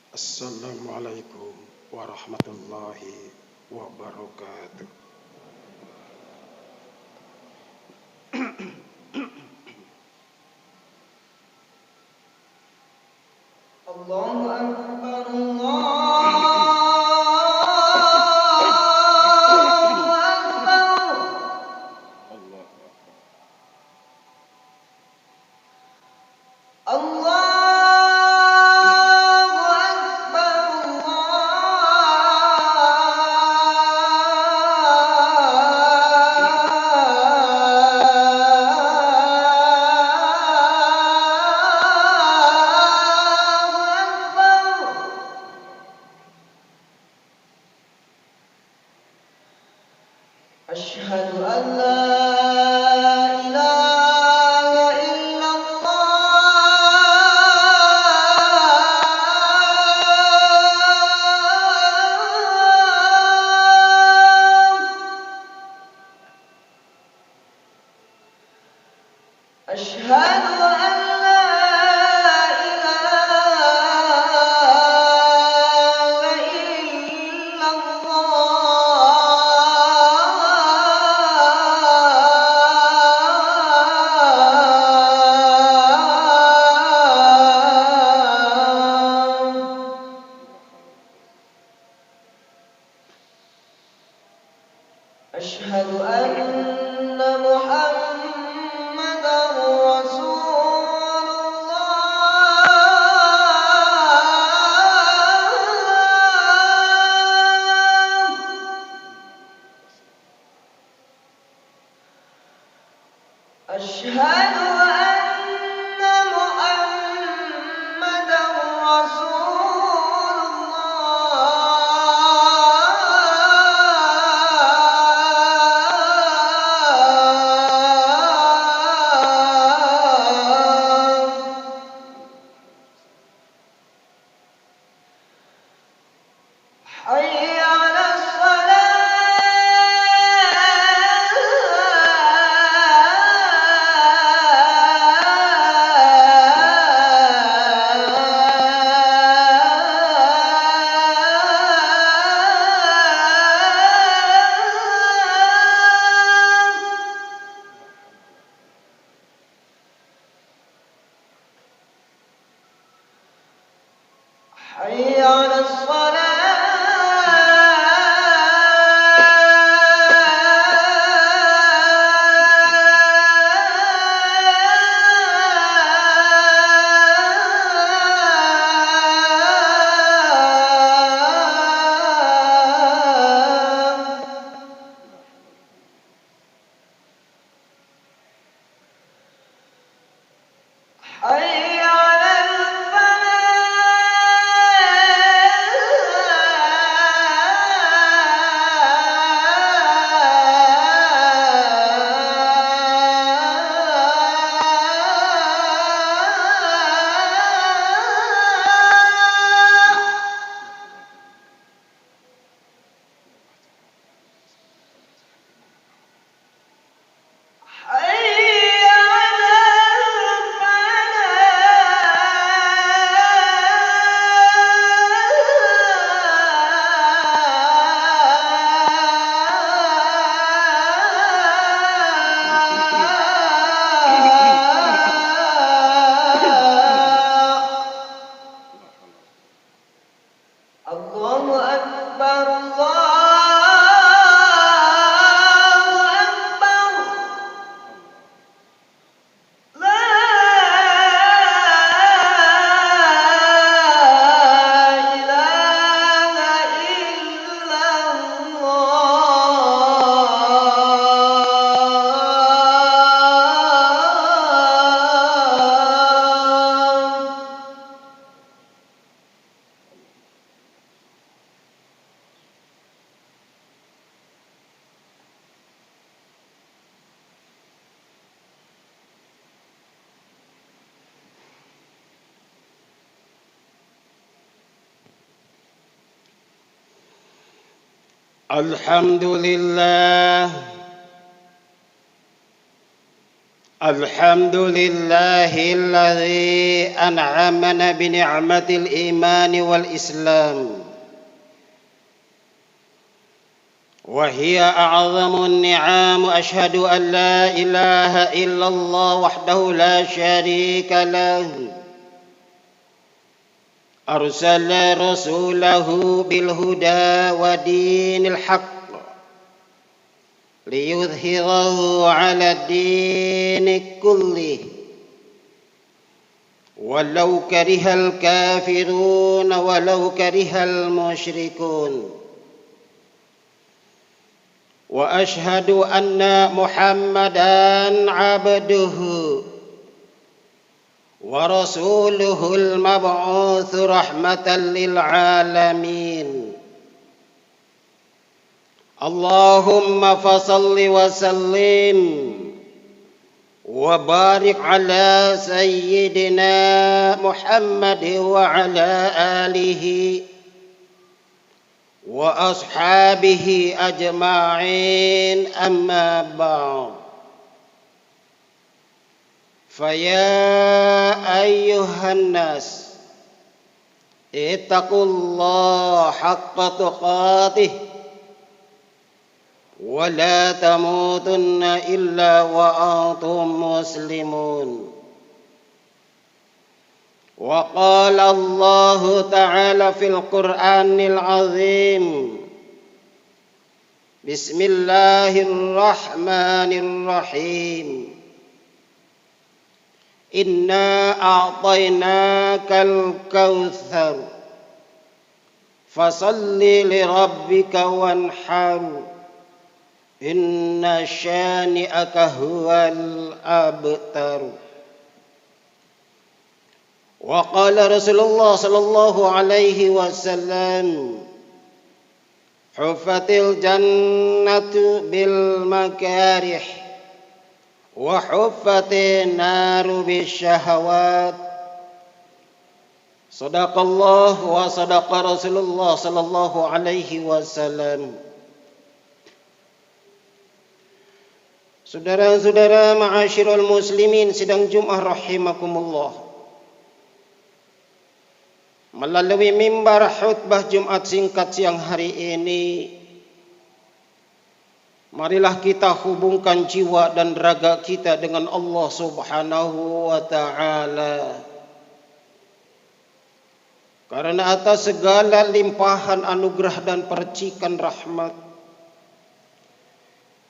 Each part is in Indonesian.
Assalamualaikum warahmatullahi wabarakatuh. Allahu Akbar, Allahu Akbar. Asyhadu an la ilaha illallah. Asyhadu an la ilaha illallah. أشهد أن محمدا رسول الله. أشهد أن محمدا رسول الله. حي على حي على حي على حي على Allahu Akbar, Allahu Akbar. La ilaha illallah. Alhamdulillah الحمد لله الذي أنعمنا بنعمة الإيمان والإسلام، وهي أعظم النعم. أشهد أن لا إله إلا الله وحده لا شريك له، أرسل رسوله بالهدى ودين الحق ليظهره على الدين كله ولو كره الكافرون ولو كره المشركون. وأشهد أن محمدًا عبده ورسوله المبعوث رحمة للعالمين. اللهم فصل وسلم وبارك على سيدنا محمد وعلى آله وأصحابه أجمعين، أما بعد. فيا أيها الناس اتقوا الله حق تقاته ولا تموتن إلا وأنتم مسلمون. وقال الله تعالى في القرآن العظيم: بسم الله الرحمن الرحيم، إنا أعطيناك الكوثر فصل لربك وانحر إن شانئك هو الأبتر. وقال رسول الله صلى الله عليه وسلم: حفت الجنة بالمكاره وحفت النار بالشهوات. صدق الله وصدق رسول الله صلى الله عليه وسلم. Saudara-saudara ma'asyiral muslimin sidang Jumat rahimakumullah. Melalui mimbar khutbah Jumat singkat siang hari ini, marilah kita hubungkan jiwa dan raga kita dengan Allah Subhanahu wa ta'ala. Karena atas segala limpahan anugerah dan percikan rahmat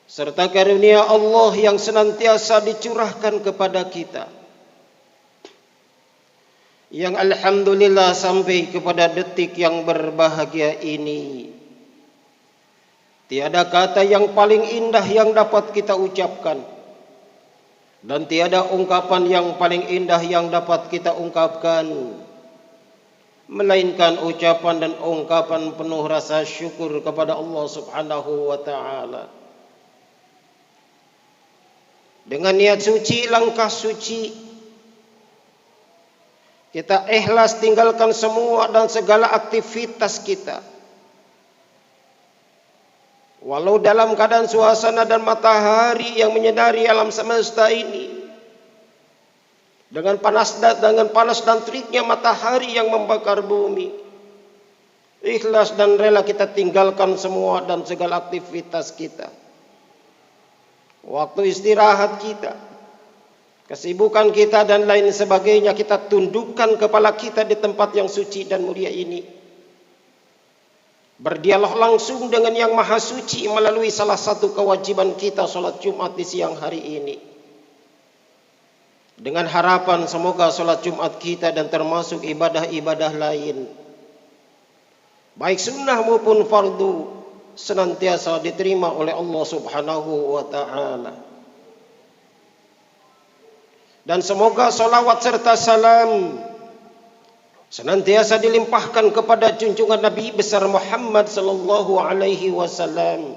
serta karunia Allah yang senantiasa dicurahkan kepada kita, yang alhamdulillah sampai kepada detik yang berbahagia ini, tiada kata yang paling indah yang dapat kita ucapkan, dan tiada ungkapan yang paling indah yang dapat kita ungkapkan, melainkan ucapan dan ungkapan penuh rasa syukur kepada Allah Subhanahu wa ta'ala. Dengan niat suci, langkah suci, kita ikhlas tinggalkan semua dan segala aktivitas kita. Walau dalam keadaan suasana dan matahari yang menyinari alam semesta ini, dengan panas dan teriknya matahari yang membakar bumi, ikhlas dan rela kita tinggalkan semua dan segala aktivitas kita. Waktu istirahat kita, kesibukan kita dan lain sebagainya, kita tundukkan kepala kita di tempat yang suci dan mulia ini. Berdialog langsung dengan yang maha suci melalui salah satu kewajiban kita, sholat Jumat di siang hari ini. Dengan harapan semoga sholat Jumat kita dan termasuk ibadah-ibadah lain, baik sunnah maupun fardu, senantiasa diterima oleh Allah Subhanahu wa ta'ala. Dan semoga salawat serta salam senantiasa dilimpahkan kepada junjungan Nabi besar Muhammad sallallahu alaihi wasallam,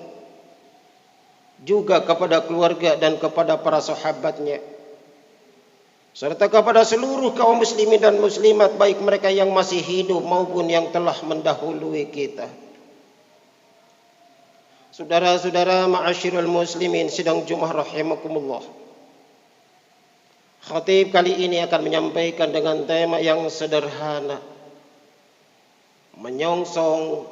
juga kepada keluarga dan kepada para sahabatnya, serta kepada seluruh kaum muslimin dan muslimat, baik mereka yang masih hidup maupun yang telah mendahului kita. Saudara-saudara ma'asyiral muslimin sidang Jumat rahimakumullah. Khatib kali ini akan menyampaikan dengan tema yang sederhana, menyongsong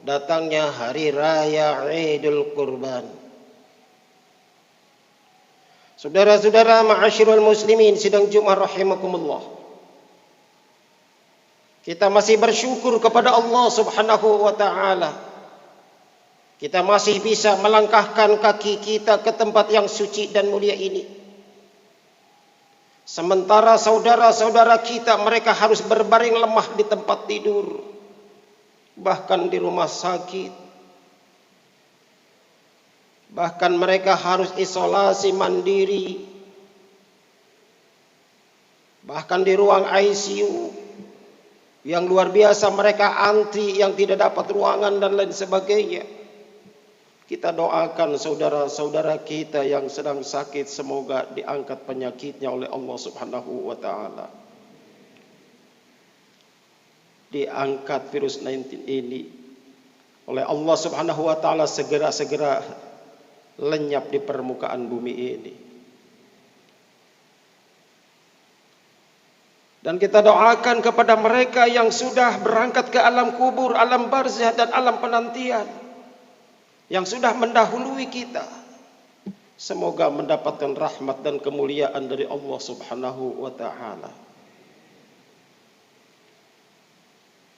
datangnya hari raya Idul Kurban. Saudara-saudara ma'asyiral muslimin sidang Jumat rahimakumullah. Kita masih bersyukur kepada Allah Subhanahu wa taala. Kita masih bisa melangkahkan kaki kita ke tempat yang suci dan mulia ini. Sementara saudara-saudara kita mereka harus berbaring lemah di tempat tidur, bahkan di rumah sakit. Bahkan mereka harus isolasi mandiri, bahkan di ruang ICU yang luar biasa mereka antri yang tidak dapat ruangan dan lain sebagainya. Kita doakan saudara-saudara kita yang sedang sakit, semoga diangkat penyakitnya oleh Allah Subhanahu wa taala. Diangkat virus 19 ini oleh Allah Subhanahu wa taala, segera-segera lenyap di permukaan bumi ini. Dan kita doakan kepada mereka yang sudah berangkat ke alam kubur, alam barzah dan alam penantian, yang sudah mendahului kita, semoga mendapatkan rahmat dan kemuliaan dari Allah Subhanahu wa taala.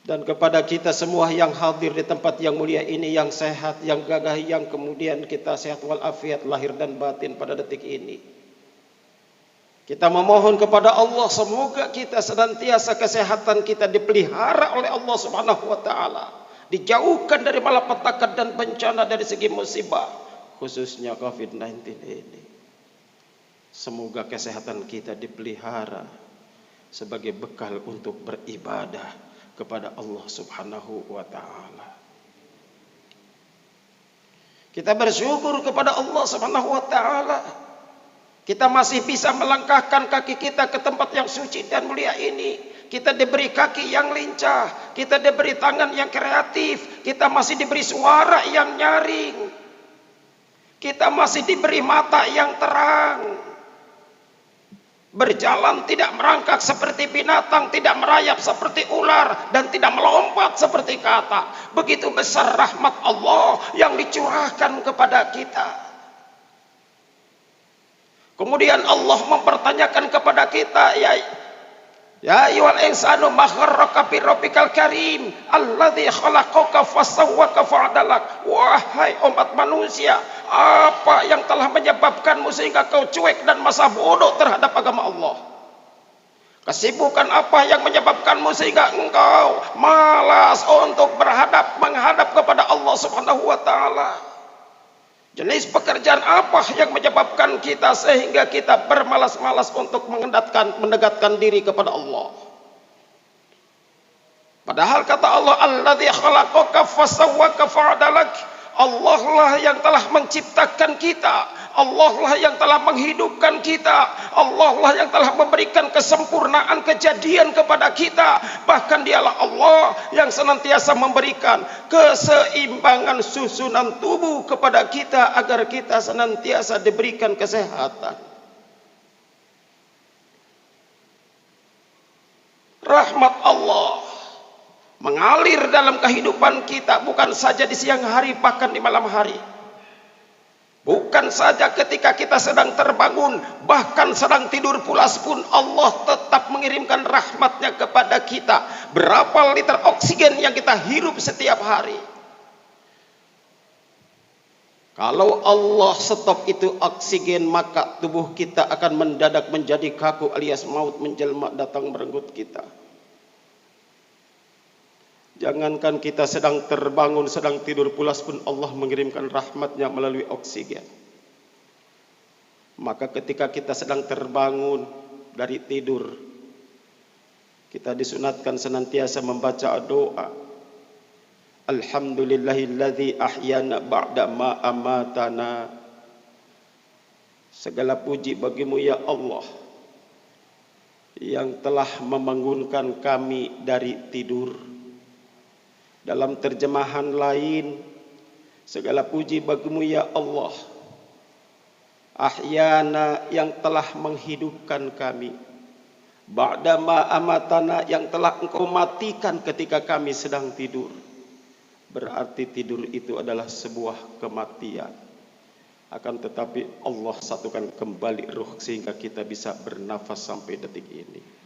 Dan kepada kita semua yang hadir di tempat yang mulia ini, yang sehat, yang gagah, yang kemudian kita sehat walafiat lahir dan batin pada detik ini, kita memohon kepada Allah semoga kita senantiasa kesehatan kita dipelihara oleh Allah Subhanahu wa taala, dijauhkan dari malapetaka dan bencana dari segi musibah, khususnya COVID-19 ini. Semoga kesehatan kita dipelihara sebagai bekal untuk beribadah kepada Allah Subhanahu wa taala. Kita bersyukur kepada Allah Subhanahu wa taala. Kita masih bisa melangkahkan kaki kita ke tempat yang suci dan mulia ini. Kita diberi kaki yang lincah, kita diberi tangan yang kreatif, kita masih diberi suara yang nyaring, kita masih diberi mata yang terang. Berjalan tidak merangkak seperti binatang, tidak merayap seperti ular, dan tidak melompat seperti katak. Begitu besar rahmat Allah yang dicurahkan kepada kita. Kemudian Allah mempertanyakan kepada kita, ya ayyuhal insanu ma gharraka bi rabbikal karim alladzi khalaqaka fasawwaka fa'adalak. Wahai umat manusia, apa yang telah menyebabkanmu sehingga kau cuek dan masa bodoh terhadap agama Allah? Kesibukan apa yang menyebabkanmu sehingga engkau malas untuk menghadap kepada Allah Subhanahu wa taala? Jenis pekerjaan apa yang menyebabkan kita sehingga kita bermalas-malas untuk mendekatkan diri kepada Allah? Padahal kata Allah, alladzi khalaqaka fasawwaka fa'adalak. Allah lah yang telah menciptakan kita, Allah lah yang telah menghidupkan kita, Allah lah yang telah memberikan kesempurnaan kejadian kepada kita. Bahkan dialah Allah yang senantiasa memberikan keseimbangan susunan tubuh kepada kita agar kita senantiasa diberikan kesehatan. Rahmat Allah mengalir dalam kehidupan kita, bukan saja di siang hari, bahkan di malam hari. Bukan saja ketika kita sedang terbangun, bahkan sedang tidur pulas pun Allah tetap mengirimkan rahmatnya kepada kita. Berapa liter oksigen yang kita hirup setiap hari? Kalau Allah stop itu oksigen, maka tubuh kita akan mendadak menjadi kaku alias maut menjelma datang merenggut kita. Jangankan kita sedang terbangun, sedang tidur pulas pun Allah mengirimkan rahmatnya melalui oksigen. Maka ketika kita sedang terbangun dari tidur, kita disunatkan senantiasa membaca doa. Alhamdulillahilladzi ahyana ba'da ma amatana. Segala puji bagimu ya Allah yang telah membangunkan kami dari tidur. Dalam terjemahan lain, segala puji bagimu ya Allah ahyana yang telah menghidupkan kami, ba'dama amatana yang telah engkau matikan ketika kami sedang tidur. Berarti tidur itu adalah sebuah kematian. Akan tetapi Allah satukan kembali ruh sehingga kita bisa bernafas sampai detik ini.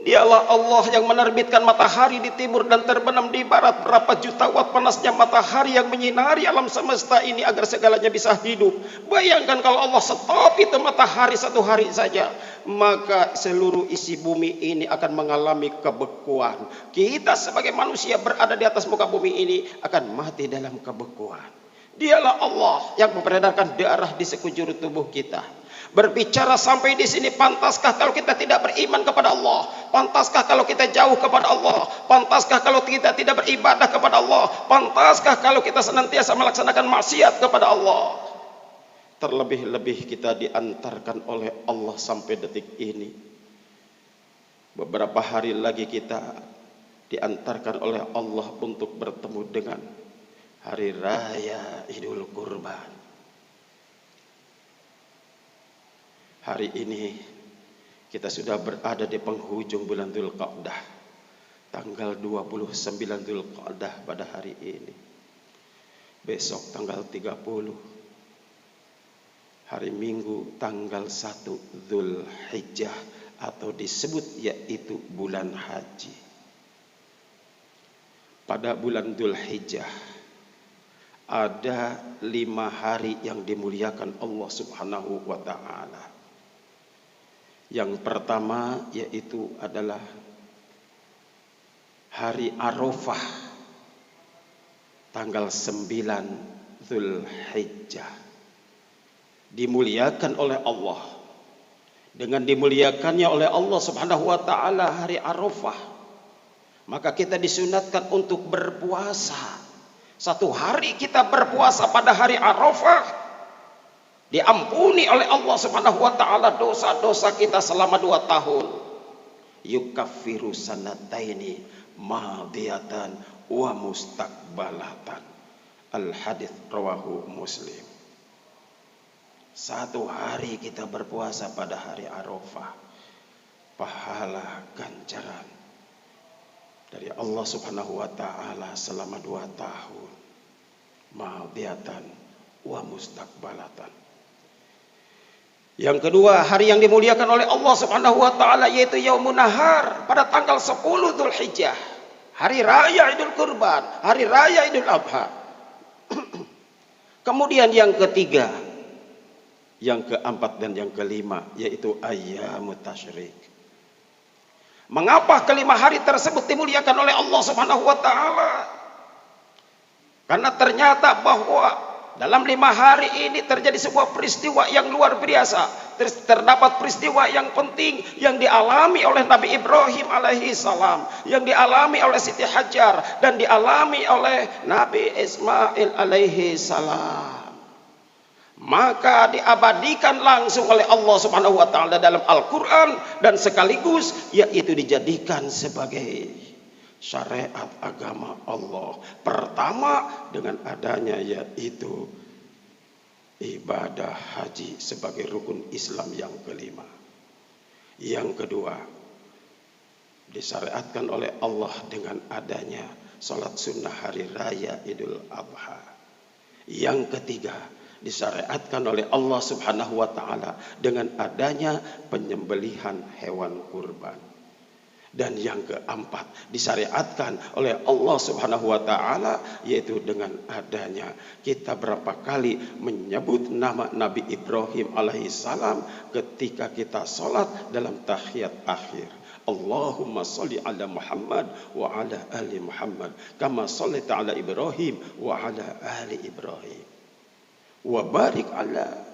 Dialah Allah yang menerbitkan matahari di timur dan terbenam di barat. Berapa juta watt panasnya matahari yang menyinari alam semesta ini agar segalanya bisa hidup. Bayangkan kalau Allah stop itu matahari satu hari saja, maka seluruh isi bumi ini akan mengalami kebekuan. Kita sebagai manusia berada di atas muka bumi ini akan mati dalam kebekuan. Dialah Allah yang memperedarkan darah di sekujur tubuh kita. Berbicara sampai di sini, pantaskah kalau kita tidak beriman kepada Allah? Pantaskah kalau kita jauh kepada Allah? Pantaskah kalau kita tidak beribadah kepada Allah? Pantaskah kalau kita senantiasa melaksanakan maksiat kepada Allah? Terlebih-lebih kita diantarkan oleh Allah sampai detik ini. Beberapa hari lagi kita diantarkan oleh Allah untuk bertemu dengan Hari Raya Idul Kurban. Hari ini kita sudah berada di penghujung bulan Dzulqa'dah, tanggal 29 Dzulqa'dah pada hari ini. Besok tanggal 30, hari Minggu tanggal 1 Dzulhijjah atau disebut yaitu bulan haji. Pada bulan Dzulhijjah ada 5 hari yang dimuliakan Allah Subhanahu wa ta'ala. Yang pertama yaitu adalah hari Arafah, tanggal 9 Dzulhijjah. Dimuliakan oleh Allah. Dengan dimuliakannya oleh Allah Subhanahu wa ta'ala hari Arafah, maka kita disunatkan untuk berpuasa. 1 hari kita berpuasa pada hari Arafah, diampuni oleh Allah Subhanahu wa ta'ala dosa-dosa kita selama 2 tahun. Yukaffiru sanataini madiyatan wa mustaqbalatan. Al-hadits rawahu Muslim. 1 hari kita berpuasa pada hari Arafah, pahala ganjaran dari Allah Subhanahu wa ta'ala selama 2 tahun. Madiyatan wa mustaqbalatan. Yang kedua, hari yang dimuliakan oleh Allah Subhanahu wa ta'ala yaitu Yaumun Nahar pada tanggal 10 Dzulhijjah. Hari Raya Idul Kurban, Hari Raya Idul Adha. Kemudian yang ketiga, yang keempat dan yang kelima yaitu Ayyamut Tasyrik. Mengapa kelima hari tersebut dimuliakan oleh Allah Subhanahu wa ta'ala? Karena ternyata bahwa dalam 5 hari ini terjadi sebuah peristiwa yang luar biasa. Terdapat peristiwa yang penting yang dialami oleh Nabi Ibrahim alaihi salam, yang dialami oleh Siti Hajar, dan dialami oleh Nabi Ismail alaihi salam. Maka diabadikan langsung oleh Allah Subhanahu wa ta'ala dalam Al-Quran, dan sekaligus yaitu dijadikan sebagai syariat agama Allah. Pertama dengan adanya yaitu ibadah haji sebagai rukun Islam yang kelima. Yang kedua disyariatkan oleh Allah dengan adanya salat sunnah hari raya Idul Adha. Yang ketiga disyariatkan oleh Allah Subhanahu wa ta'ala dengan adanya penyembelihan hewan kurban. Dan yang keempat disyariatkan oleh Allah Subhanahu wa ta'ala yaitu dengan adanya kita berapa kali menyebut nama Nabi Ibrahim alaihi salam ketika kita sholat dalam tahiyat akhir. Allahumma sholli ala Muhammad wa ala ali Muhammad kama shallaita ala Ibrahim wa ala ali Ibrahim wa barik ala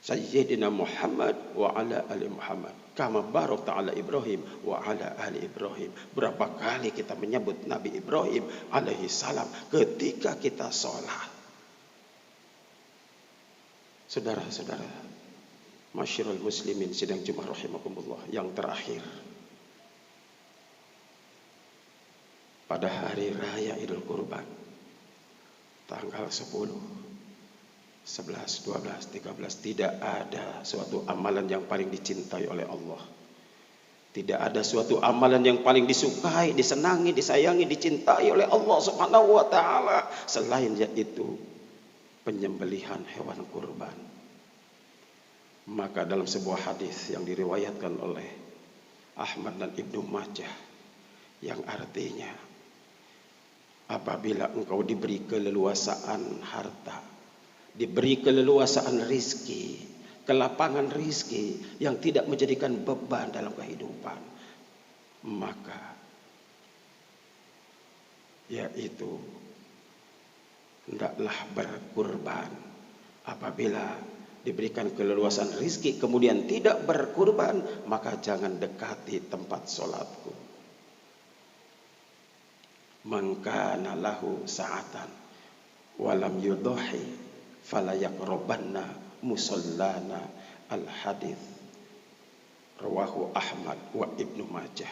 Sayyidina Muhammad wa ala ali Muhammad kama barakta ala Ibrahim wa ala ali Ibrahim. Berapa kali kita menyebut Nabi Ibrahim alaihi salam ketika kita sholat. Saudara-saudara, masyarul muslimin sidang Jumat rahimakumullah, yang terakhir pada hari raya Idul Kurban tanggal 10 11, 12, 13. Tidak ada suatu amalan yang paling dicintai oleh Allah. Tidak ada suatu amalan yang paling disukai, disenangi, disayangi, dicintai oleh Allah Subhanahu wa taala selain yaitu penyembelihan hewan kurban. Maka dalam sebuah hadis yang diriwayatkan oleh Ahmad dan Ibnu Majah yang artinya, apabila engkau diberi keleluasaan harta, diberi keleluasaan rizki, kelapangan rizki yang tidak menjadikan beban dalam kehidupan, maka yaitu hendaklah berkurban. Apabila diberikan keleluasaan rizki kemudian tidak berkurban, maka jangan dekati tempat sholatku. Man kana lahu sa'atan walam yudahi fala yaqrabanna musallana. Al hadits rawahu Ahmad wa Ibnu Majah.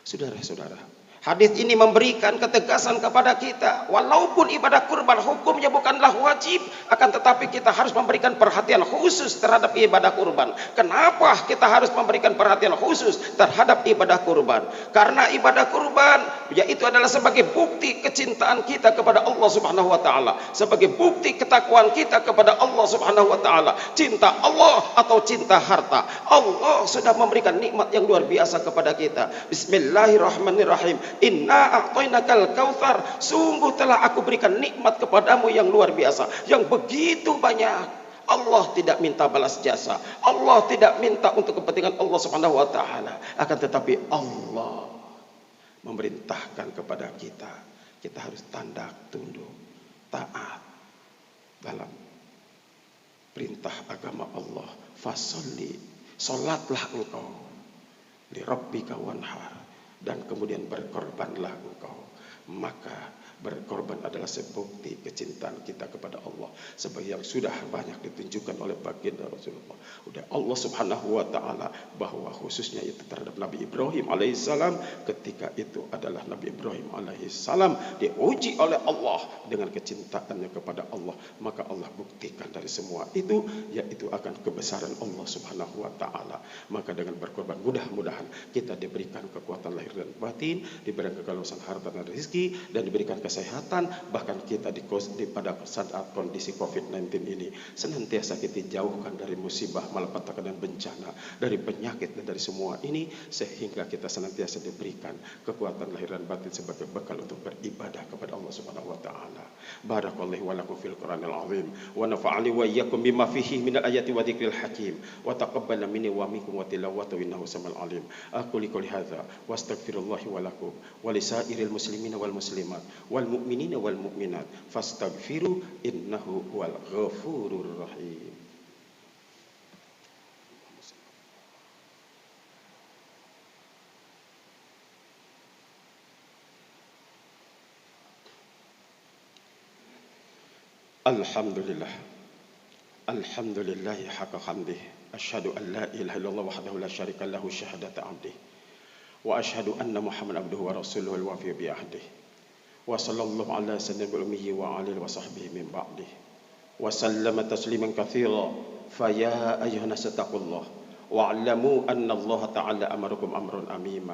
Saudara-saudara, hadis ini memberikan ketegasan kepada kita, walaupun ibadah kurban hukumnya bukanlah wajib, akan tetapi kita harus memberikan perhatian khusus terhadap ibadah kurban. Kenapa kita harus memberikan perhatian khusus terhadap ibadah kurban? Karena ibadah kurban yaitu adalah sebagai bukti kecintaan kita kepada Allah Subhanahu wa taala, sebagai bukti ketakwaan kita kepada Allah Subhanahu wa taala. Cinta Allah atau cinta harta. Allah sudah memberikan nikmat yang luar biasa kepada kita. Bismillahirrahmanirrahim. Inna a'tainakal kautsar, sungguh telah aku berikan nikmat kepadamu yang luar biasa, yang begitu banyak. Allah tidak minta balas jasa, Allah tidak minta untuk kepentingan Allah Subhanahu wa taala, akan tetapi Allah memerintahkan kepada kita, kita harus tandak tunduk, taat dalam perintah agama Allah. Fasolli, solatlah engkau li rabbika wanhar, dan kemudian berkorbanlah engkau. Maka berkorban adalah sebukti kecintaan kita kepada Allah, sebagai yang sudah banyak ditunjukkan oleh baginda Rasulullah, udah Allah Subhanahu wa taala, bahwa khususnya itu terhadap Nabi Ibrahim alaihissalam. Ketika itu adalah Nabi Ibrahim alaihissalam diuji oleh Allah dengan kecintaannya kepada Allah, maka Allah buktikan dari semua itu yaitu akan kebesaran Allah Subhanahu wa taala. Maka dengan berkorban mudah-mudahan kita diberikan kekuatan lahir dan batin, diberikan keleluasan harta dan rezeki, dan diberikan kesehatan. Bahkan kita pada saat kondisi COVID-19 ini senantiasa kita jauhkan dari musibah, malapetaka dan bencana, dari penyakit dan dari semua ini, sehingga kita senantiasa diberikan kekuatan lahir dan batin sebagai bekal untuk beribadah kepada Allah Subhanahu wa taala. Barakallahu wa lakum fil Qur'anil azim, wa nafa'ani wa iyyakum bima fihi minal ayati wa dzikril hakim, wa taqabbal minni wa minkum wa tilawatahu innahu samiul alim. Aku liqouli hadza wa astaghfirullah wa lakum wa lisairil muslimina wal muslimat wal mu'minina wal mu'minat fastaghfiru innahu huwal ghafurur rahim. Alhamdulillah, alhamdulillahi haqqa hamdih, asyhadu an la ilaha illallah wahdahu la syarika lahu syahadata abdih, wa asyhadu anna Muhammadan abduhu wa rasuluhu al-wafi bi ahdih, wa sallallahu ala sayyidil ummi wa alihi wa sahbihi min ba'dih, wa sallama tasliman katsira. Fa ya ayyuhan nas taqullah wa 'alamu anna Allah ta'ala amarakum amrun amima,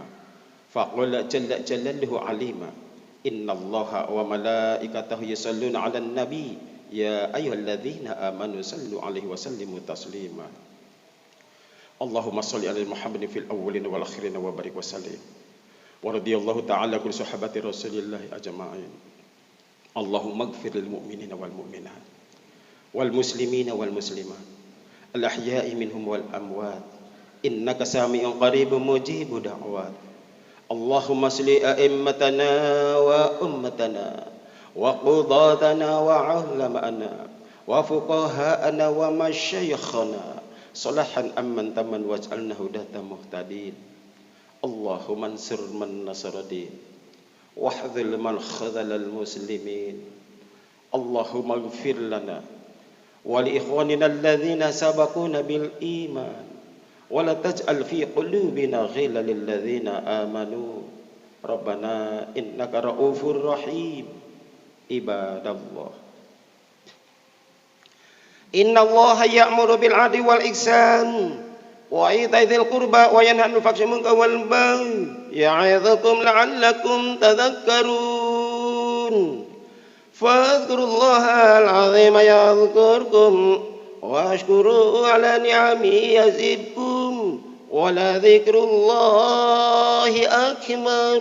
fa qala jalla jalaluhu alima, inna Allaha wa malaikatahu yusalluna 'alan nabi ya ayyuhalladzina amanu sallu 'alaihi wa sallimu taslima. Allahumma shalli 'ala Muhammadin fil awwalin wal akhirin wa barik wa sallim. Wa radhiyallahu ta'ala kulli sahabati Rasulillahi ajma'in. Allahumma ighfir lil mu'minina wal mu'minat wal muslimina wal muslimat al ahya'i minhum wal amwat innaka sami'un qaribun mujibud da'wat. Allahumma shalli a'immatana wa ummatana wa qudatana wa 'ulama'ana wa fuqaha'ana wa masyayikhana salahan amman taman waj'alna hudatan muhtadin. Allahumma ansur man nasara din wahdhil man khadhalal muslimin. Allahumma ighfir lana wa li ikhwanina alladhina sabaquna bil iman wa la taj'al fi qulubina ghillan lil ladzina amanu rabbana innaka ra'ufur rahim. Ibadallah, Innallaha ya'muru bil 'adli wal ihsan wa ita'i dzil qurba wa yanha 'anil fahsya'i wal munkari wal baghi ya'idzukum la'allakum tadhakkarun. Fadhkurullahal 'azima yadhkurkum washkuruhu 'ala ni'amihi yazidkum wa la dzikrullahi akbar.